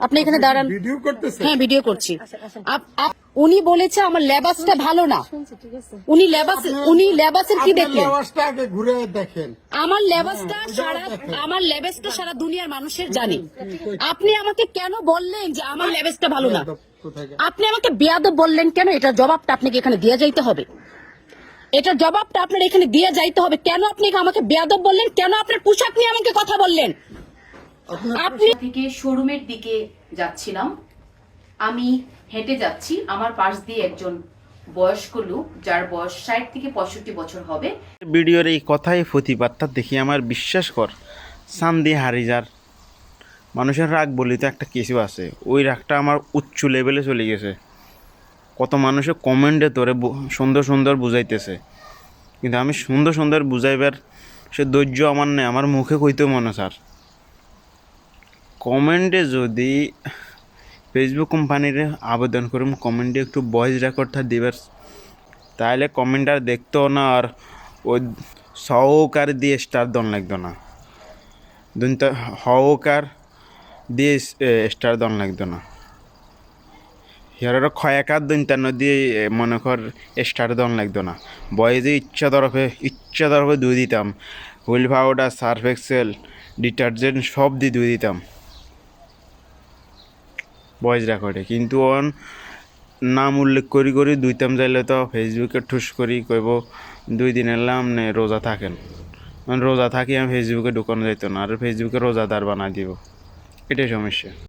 আপনি এখানে দাঁড়ান। ভিডিও করতেছেন? হ্যাঁ, ভিডিও করছি। উনি বলেছে আমার লেবাসটা ভালো না। উনি লেবাসের কি আপনার দেখলেন? লেবাসটা আগে ঘুরে দেখেন। আমার লেবাসটা সারা দুনিয়ার মানুষের জানে। আপনি আমাকে কেন বললেন যে আমার লেবাসটা ভালো না? কোথায় গেল? আপনি আমাকে বেয়াদব বললেন কেন? এটার জবাবটা আপনাকে এখানে দিয়ে যাইতে হবে। এটার জবাবটা আপনার এখানে দিয়ে যাইতে হবে। কেন আপনি আমাকে বেয়াদব বললেন? কেন আপনার পোশাক নিয়ে আমাকে কথা বললেন? আপনি থেকে শোরুমের দিকে যাচ্ছিলাম। আমি হেঁটে যাচ্ছি, আমার পাশ দিয়ে একজন বয়স্ক লোক, যার বয়স 60 থেকে 65 বছর হবে। ভিডিওর এই কথাই প্রতিবাদটা দেখি আমার বিশ্বাস কর সান্দি হারিজার মানুষের রাগ বলি তো একটা কিছু আছে, ওই রাগটা আমার উচ্চ লেভেলে চলে গেছে। কত মানুষে কমেন্টে তোরে সুন্দর সুন্দর বুঝাইতেছে, কিন্তু আমি সুন্দর সুন্দর বুঝাইবার সে ধৈর্য আমার নেই। আমার মুখে কইতেও মনে স্যার কমেন্টে যদি ফেসবুক কোম্পানির আবেদন করুম কমেন্টে একটু ভয়েস রেকর্ডটা দিবার, তাহলে কমেন্ট আর দেখতো না, আর ওই সহকার দিয়ে স্টার দন লাগতো না, দুনটা হকার দিয়ে স্টার দন লাগতো না, হিয়ার ক্ষয়াকার দুনটান্ন দিয়ে মনে কর স্টার দন লাগতো না। বয়েজে ইচ্ছা তরফে ধুই দিতাম, wheel powder, surf excel, detergent সব দিয়ে ধুই দিতাম ভয়েস রেকর্ডে। কিন্তু অন নাম উল্লেখ করি দুইতাম যাইলে তো ফেসবুকে ঠুস করি কইব 2 দিন এলাম নে রোজা থাকেন, রোজা থাকি আমি ফেসবুকে ঢুকানো যাইতো না, আর ফেসবুকে রোজাদার বানাই দিব, এটাই সমস্যা।